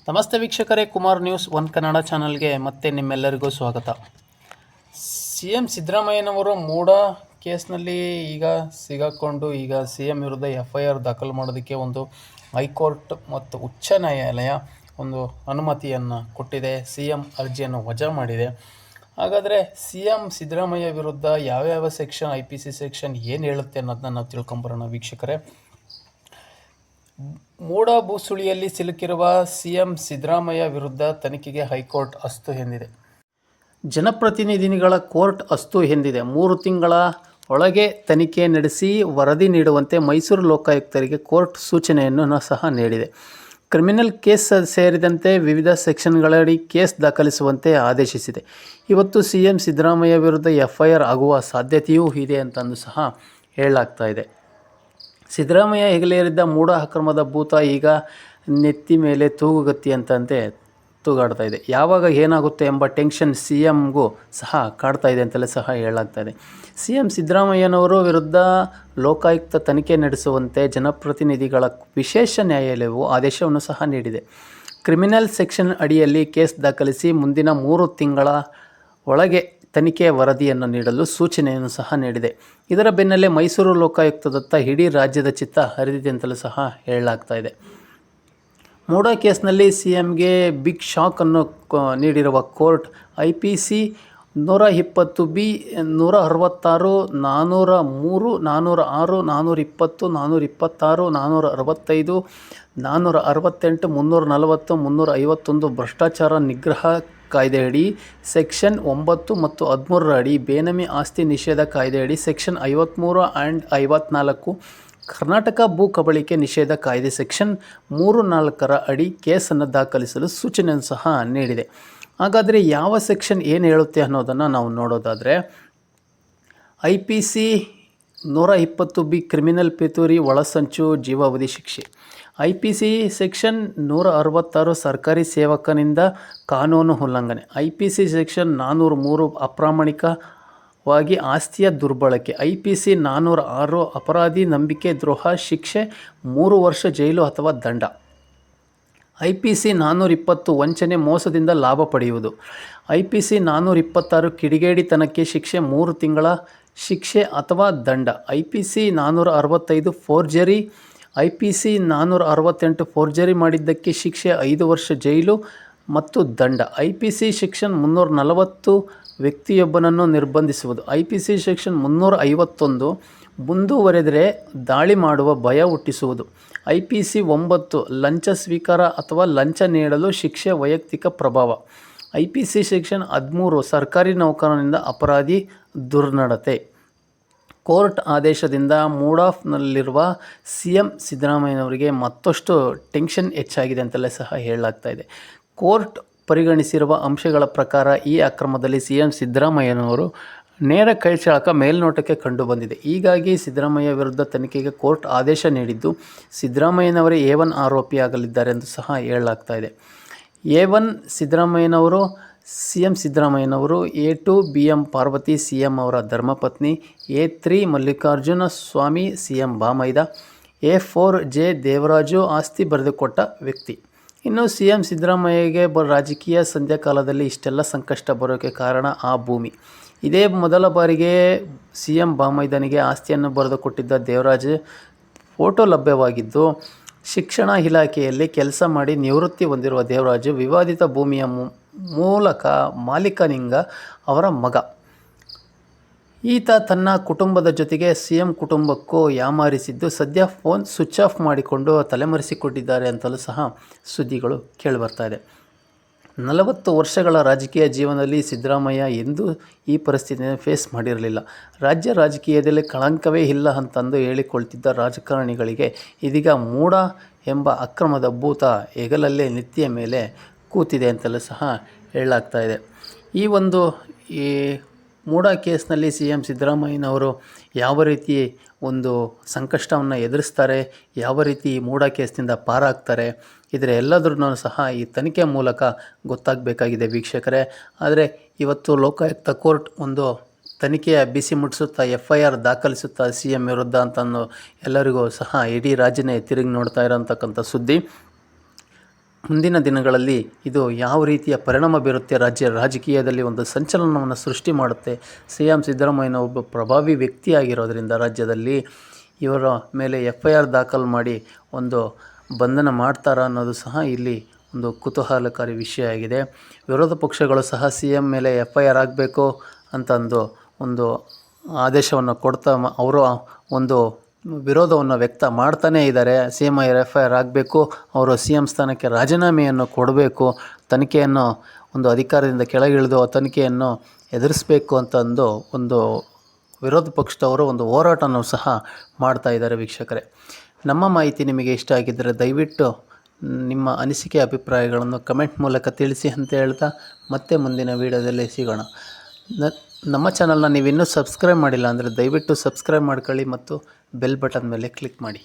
ನಮಸ್ತೆ ವೀಕ್ಷಕರೇ, Kumar news one Kannada ಚಾನಲ್ಗೆ ಮತ್ತೆ ನಿಮ್ಮೆಲ್ಲರಿಗೂ ಸ್ವಾಗತ. ಸಿ.ಎಂ. ಸಿದ್ದರಾಮಯ್ಯನವರು ಮೂಡ ಕೇಸ್ನಲ್ಲಿ ಈಗ ಸಿಗಾಕೊಂಡು ಈಗ ಸಿ.ಎಂ. ವಿರುದ್ಧ FIR ದಾಖಲು ಮಾಡೋದಕ್ಕೆ ಒಂದು ಹೈಕೋರ್ಟ್ ಮತ್ತು ಉಚ್ಚ ನ್ಯಾಯಾಲಯ ಒಂದು ಅನುಮತಿಯನ್ನು ಕೊಟ್ಟಿದೆ. ಸಿ.ಎಂ. ಅರ್ಜಿಯನ್ನು ವಜಾ ಮಾಡಿದೆ. ಹಾಗಾದರೆ ಸಿ.ಎಂ. ಸಿದ್ದರಾಮಯ್ಯ ವಿರುದ್ಧ ಯಾವ್ಯಾವ ಸೆಕ್ಷನ್ IPC ಸೆಕ್ಷನ್ ಏನು ಹೇಳುತ್ತೆ ಅನ್ನೋದನ್ನ ನಾವು ತಿಳ್ಕೊಂಬರೋಣ ವೀಕ್ಷಕರೇ. ಮೂಡ ಭೂಸುಳಿಯಲ್ಲಿ ಸಿಲುಕಿರುವ ಸಿ.ಎಂ. ಸಿದ್ದರಾಮಯ್ಯ ವಿರುದ್ಧ ತನಿಖೆಗೆ ಹೈಕೋರ್ಟ್ ಅಸ್ತು ಎಂದಿದೆ. ಜನಪ್ರತಿನಿಧಿಗಳ ಕೋರ್ಟ್ ಅಸ್ತು ಎಂದಿದೆ. 3 ತಿಂಗಳ ಒಳಗೆ ತನಿಖೆ ನಡೆಸಿ ವರದಿ ನೀಡುವಂತೆ ಮೈಸೂರು ಲೋಕಾಯುಕ್ತರಿಗೆ ಕೋರ್ಟ್ ಸೂಚನೆಯನ್ನು ಸಹ ನೀಡಿದೆ. ಕ್ರಿಮಿನಲ್ ಕೇಸ್ ಸೇರಿದಂತೆ ವಿವಿಧ ಸೆಕ್ಷನ್ಗಳಡಿ ಕೇಸ್ ದಾಖಲಿಸುವಂತೆ ಆದೇಶಿಸಿದೆ. ಇವತ್ತು ಸಿ.ಎಂ. ಸಿದ್ದರಾಮಯ್ಯ ವಿರುದ್ಧ FIR ಆಗುವ ಸಾಧ್ಯತೆಯೂ ಇದೆ ಅಂತಂದು ಸಹ ಹೇಳಲಾಗ್ತಾ ಇದೆ. ಸಿದ್ದರಾಮಯ್ಯ ಹೆಗಲೇರಿದ್ದ ಮೂಡ ಅಕ್ರಮದ ಭೂತ ಈಗ ನೆತ್ತಿ ಮೇಲೆ ತೂಗುಗತ್ತಿ ಅಂತಂತೆ ತೂಗಾಡ್ತಾ ಇದೆ. ಯಾವಾಗ ಏನಾಗುತ್ತೆ ಎಂಬ ಟೆನ್ಷನ್ ಸಿ.ಎಂ.ಗೂ ಸಹ ಕಾಡ್ತಾ ಇದೆ ಅಂತಲೇ ಸಹ ಹೇಳಲಾಗ್ತಾ ಇದೆ. ಸಿ.ಎಂ. ಸಿದ್ದರಾಮಯ್ಯನವರು ವಿರುದ್ಧ ಲೋಕಾಯುಕ್ತ ತನಿಖೆ ನಡೆಸುವಂತೆ ಜನಪ್ರತಿನಿಧಿಗಳ ವಿಶೇಷ ನ್ಯಾಯಾಲಯವು ಆದೇಶವನ್ನು ಸಹ ನೀಡಿದೆ. ಕ್ರಿಮಿನಲ್ ಸೆಕ್ಷನ್ ಅಡಿಯಲ್ಲಿ ಕೇಸ್ ದಾಖಲಿಸಿ ಮುಂದಿನ 3 ತಿಂಗಳ ಒಳಗೆ ತನಿಖೆ ವರದಿಯನ್ನು ನೀಡಲು ಸೂಚನೆಯನ್ನು ಸಹ ನೀಡಿದೆ. ಇದರ ಬೆನ್ನಲ್ಲೇ ಮೈಸೂರು ಲೋಕಾಯುಕ್ತದತ್ತ ಇಡೀ ರಾಜ್ಯದ ಚಿತ್ತ ಹರಿದಿದೆ ಅಂತಲೂ ಸಹ ಹೇಳಲಾಗ್ತಾ ಇದೆ. ಮೂಡ ಕೇಸ್ನಲ್ಲಿ ಸಿ.ಎಂ.ಗೆ ಬಿಗ್ ಶಾಕ್ ಅನ್ನು ನೀಡಿರುವ ಕೋರ್ಟ್ IPC 120B 166 403 406 420 426 465 468 340 351 ಭ್ರಷ್ಟಾಚಾರ ನಿಗ್ರಹ ಕಾಯ್ದೆಯಡಿ ಸೆಕ್ಷನ್ 9 ಮತ್ತು 13 ಅಡಿ, ಬೇನಾಮಿ ಆಸ್ತಿ ನಿಷೇಧ ಕಾಯ್ದೆಯಡಿ ಸೆಕ್ಷನ್ 53 ಆ್ಯಂಡ್ 54, ಕರ್ನಾಟಕ ಭೂ ಕಬಳಿಕೆ ನಿಷೇಧ ಕಾಯ್ದೆ ಸೆಕ್ಷನ್ 3-4 ಅಡಿ ಕೇಸನ್ನು ದಾಖಲಿಸಲು ಸೂಚನೆಯನ್ನು ಸಹ ನೀಡಿದೆ. ಹಾಗಾದರೆ ಯಾವ ಸೆಕ್ಷನ್ ಏನು ಹೇಳುತ್ತೆ ಅನ್ನೋದನ್ನು ನಾವು ನೋಡೋದಾದರೆ, IPC 120B ಕ್ರಿಮಿನಲ್ ಪಿತೂರಿ, ಒಳಸಂಚು, ಜೀವಾವಧಿ ಶಿಕ್ಷೆ. IPC ಸೆಕ್ಷನ್ 166 ಸರ್ಕಾರಿ ಸೇವಕನಿಂದ ಕಾನೂನು ಉಲ್ಲಂಘನೆ. IPC ಸೆಕ್ಷನ್ 403 ಅಪ್ರಾಮಾಣಿಕವಾಗಿ ಆಸ್ತಿಯ ದುರ್ಬಳಕೆ. IPC 406 ಅಪರಾಧಿ ನಂಬಿಕೆ ದ್ರೋಹ, ಶಿಕ್ಷೆ 3 ವರ್ಷ ಜೈಲು ಅಥವಾ ದಂಡ. IPC 420 ವಂಚನೆ, ಮೋಸದಿಂದ ಲಾಭ ಪಡೆಯುವುದು. IPC 426 ಕಿಡಿಗೇಡಿತನಕ್ಕೆ ಶಿಕ್ಷೆ 3 ತಿಂಗಳ ಶಿಕ್ಷೆ ಅಥವಾ ದಂಡ. IPC 465 forgery. IPC 468 ಫೋರ್ಜರಿ ಮಾಡಿದ್ದಕ್ಕೆ ಶಿಕ್ಷೆ 5 ವರ್ಷ ಜೈಲು ಮತ್ತು ದಂಡ. IPC section 340 ವ್ಯಕ್ತಿಯೊಬ್ಬನನ್ನು ನಿರ್ಬಂಧಿಸುವುದು. IPC ಸೆಕ್ಷನ್ 351 ಮುಂದುವರೆದರೆ ದಾಳಿ ಮಾಡುವ ಭಯ ಹುಟ್ಟಿಸುವುದು. IPC 9 ಲಂಚ ಸ್ವೀಕಾರ ಅಥವಾ ಲಂಚ ನೀಡಲು ಶಿಕ್ಷೆ, ವೈಯಕ್ತಿಕ ಪ್ರಭಾವ. IPC ಸೆಕ್ಷನ್ 13 ಸರ್ಕಾರಿ ನೌಕರನಿಂದ ಅಪರಾಧಿ ದುರ್ನಡತೆ. ಕೋರ್ಟ್ ಆದೇಶದಿಂದ ಮೂಡ್ ಆಫ್ನಲ್ಲಿರುವ ಸಿ.ಎಂ. ಸಿದ್ದರಾಮಯ್ಯನವರಿಗೆ ಮತ್ತಷ್ಟು ಟೆನ್ಷನ್ ಹೆಚ್ಚಾಗಿದೆ ಅಂತಲೇ ಸಹ ಹೇಳಲಾಗ್ತಾ ಇದೆ. ಕೋರ್ಟ್ ಪರಿಗಣಿಸಿರುವ ಅಂಶಗಳ ಪ್ರಕಾರ ಈ ಅಕ್ರಮದಲ್ಲಿ ಸಿ.ಎಂ. ಸಿದ್ದರಾಮಯ್ಯನವರು ನೇರ ಕೈಚಳಕ ಮೇಲ್ನೋಟಕ್ಕೆ ಕಂಡುಬಂದಿದೆ. ಹೀಗಾಗಿ ಸಿದ್ದರಾಮಯ್ಯ ವಿರುದ್ಧ ತನಿಖೆಗೆ ಕೋರ್ಟ್ ಆದೇಶ ನೀಡಿದ್ದು, ಸಿದ್ದರಾಮಯ್ಯನವರೇ A1 ಆರೋಪಿಯಾಗಲಿದ್ದಾರೆ ಎಂದು ಸಹ ಹೇಳಲಾಗ್ತಾ ಇದೆ. A1 ಸಿದ್ದರಾಮಯ್ಯನವರು, ಸಿ.ಎಂ. ಸಿದ್ದರಾಮಯ್ಯನವರು. A2 B.M. ಪಾರ್ವತಿ, ಸಿ.ಎಂ. ಅವರ ಧರ್ಮಪತ್ನಿ. A3 Mallikarjuna Swamy, CM. ಬಾಮೈದ. A4 J. ದೇವರಾಜು, ಆಸ್ತಿ ಬರೆದುಕೊಟ್ಟ ವ್ಯಕ್ತಿ. ಇನ್ನು ಸಿ.ಎಂ. ಸಿದ್ದರಾಮಯ್ಯಗೆ ರಾಜಕೀಯ ಸಂಧ್ಯಾಕಾಲದಲ್ಲಿ ಇಷ್ಟೆಲ್ಲ ಸಂಕಷ್ಟ ಬರೋಕ್ಕೆ ಕಾರಣ ಆ ಭೂಮಿ. ಇದೇ ಮೊದಲ ಬಾರಿಗೆ ಸಿ.ಎಂ. ಬಾಮೈದನಿಗೆ ಆಸ್ತಿಯನ್ನು ಬರೆದುಕೊಟ್ಟಿದ್ದ ದೇವರಾಜ್ ಫೋಟೋ ಲಭ್ಯವಾಗಿದ್ದು, ಶಿಕ್ಷಣ ಇಲಾಖೆಯಲ್ಲಿ ಕೆಲಸ ಮಾಡಿ ನಿವೃತ್ತಿ ಹೊಂದಿರುವ ದೇವರಾಜು ವಿವಾದಿತ ಭೂಮಿಯ ಮೂಲಕ ಮಾಲೀಕನಿಂಗ ಅವರ ಮಗ. ಈತ ತನ್ನ ಕುಟುಂಬದ ಜೊತೆಗೆ ಸಿ.ಎಂ. ಕುಟುಂಬಕ್ಕೂ ಯಾಮಾರಿಸಿದ್ದು, ಸದ್ಯ ಫೋನ್ ಸ್ವಿಚ್ ಆಫ್ ಮಾಡಿಕೊಂಡು ತಲೆಮರೆಸಿಕೊಂಡಿದ್ದಾರೆ ಅಂತಲೂ ಸಹ ಸುದ್ದಿಗಳು ಕೇಳಿಬರ್ತಾ ಇದೆ. 40 ವರ್ಷಗಳ ರಾಜಕೀಯ ಜೀವನದಲ್ಲಿ ಸಿದ್ದರಾಮಯ್ಯ ಎಂದೂ ಈ ಪರಿಸ್ಥಿತಿಯನ್ನು ಫೇಸ್ ಮಾಡಿರಲಿಲ್ಲ. ರಾಜ್ಯ ರಾಜಕೀಯದಲ್ಲಿ ಕಳಂಕವೇ ಇಲ್ಲ ಅಂತಂದು ಹೇಳಿಕೊಳ್ತಿದ್ದ ರಾಜಕಾರಣಿಗಳಿಗೆ ಇದೀಗ ಮೂಡ ಎಂಬ ಅಕ್ರಮದ ಭೂತ ಹೆಗಲಲ್ಲೇ ನೆತ್ತಿಯ ಮೇಲೆ ಕೂತಿದೆ ಅಂತಲೂ ಸಹ ಹೇಳಲಾಗ್ತಾ ಇದೆ. ಈ ಮೂಡ ಕೇಸ್ನಲ್ಲಿ ಸಿ.ಎಂ. ಸಿದ್ದರಾಮಯ್ಯನವರು ಯಾವ ರೀತಿ ಒಂದು ಸಂಕಷ್ಟವನ್ನು ಎದುರಿಸ್ತಾರೆ, ಯಾವ ರೀತಿ ಈ ಮೂಡ ಕೇಸ್ನಿಂದ ಪಾರಾಗ್ತಾರೆ, ಇದರ ಎಲ್ಲದರನ್ನೂ ಸಹ ಈ ತನಿಖೆ ಮೂಲಕ ಗೊತ್ತಾಗಬೇಕಾಗಿದೆ ವೀಕ್ಷಕರೇ. ಆದರೆ ಇವತ್ತು ಲೋಕಾಯುಕ್ತ ಕೋರ್ಟ್ ಒಂದು ತನಿಖೆಯ ಬಿಸಿ ಮುಟ್ಟಿಸುತ್ತಾ FIR ದಾಖಲಿಸುತ್ತಾ ಸಿ.ಎಂ. ವಿರುದ್ಧ ಅಂತಂದು ಎಲ್ಲರಿಗೂ ಸಹ ಇಡೀ ರಾಜ್ಯನೇ ತಿರುಗಿ ನೋಡ್ತಾ ಇರೋಂತಕ್ಕಂಥ ಸುದ್ದಿ. ಮುಂದಿನ ದಿನಗಳಲ್ಲಿ ಇದು ಯಾವ ರೀತಿಯ ಪರಿಣಾಮ ಬೀರುತ್ತೆ, ರಾಜಕೀಯದಲ್ಲಿ ಒಂದು ಸಂಚಲನವನ್ನು ಸೃಷ್ಟಿ ಮಾಡುತ್ತೆ. CM ಸಿದ್ದರಾಮಯ್ಯನ ಒಬ್ಬ ಪ್ರಭಾವಿ ವ್ಯಕ್ತಿಯಾಗಿರೋದರಿಂದ ರಾಜ್ಯದಲ್ಲಿ ಇವರ ಮೇಲೆ FIR ದಾಖಲು ಮಾಡಿ ಒಂದು ಬಂಧನ ಮಾಡ್ತಾರಾ ಅನ್ನೋದು ಸಹ ಇಲ್ಲಿ ಒಂದು ಕುತೂಹಲಕಾರಿ ವಿಷಯ ಆಗಿದೆ. ವಿರೋಧ ಪಕ್ಷಗಳು ಸಹ CM ಮೇಲೆ FIR ಆಗಬೇಕು ಅಂತಂದು ಒಂದು ಆದೇಶವನ್ನು ಕೊಡ್ತಾ ಅವರು ಒಂದು ವಿರೋಧವನ್ನು ವ್ಯಕ್ತ ಮಾಡ್ತಾನೇ ಇದ್ದಾರೆ. CM FIR ಆಗಬೇಕು, ಅವರು CM ಸ್ಥಾನಕ್ಕೆ ರಾಜೀನಾಮೆಯನ್ನು ಕೊಡಬೇಕು, ತನಿಖೆಯನ್ನು ಒಂದು ಅಧಿಕಾರದಿಂದ ಕೆಳಗಿಳಿದು ತನಿಖೆಯನ್ನು ಎದುರಿಸಬೇಕು ಅಂತಂದು ಒಂದು ವಿರೋಧ ಪಕ್ಷದವರು ಒಂದು ಹೋರಾಟನೂ ಸಹ ಮಾಡ್ತಾ ಇದ್ದಾರೆ. ವೀಕ್ಷಕರೇ, ನಮ್ಮ ಮಾಹಿತಿ ನಿಮಗೆ ಇಷ್ಟ ಆಗಿದ್ದರೆ ದಯವಿಟ್ಟು ನಿಮ್ಮ ಅನಿಸಿಕೆ ಅಭಿಪ್ರಾಯಗಳನ್ನು ಕಮೆಂಟ್ ಮೂಲಕ ತಿಳಿಸಿ ಅಂತ ಹೇಳ್ತಾ ಮತ್ತೆ ಮುಂದಿನ ವೀಡಿಯೋದಲ್ಲಿ ಸಿಗೋಣ. ನಮ್ಮ ಚಾನಲ್ನ ನೀವಿನ್ನೂ ಸಬ್ಸ್ಕ್ರೈಬ್ ಮಾಡಿಲ್ಲ ಅಂದರೆ ದಯವಿಟ್ಟು ಸಬ್ಸ್ಕ್ರೈಬ್ ಮಾಡ್ಕೊಳ್ಳಿ ಮತ್ತು ಬೆಲ್ ಬಟನ್ ಮೇಲೆ ಕ್ಲಿಕ್ ಮಾಡಿ.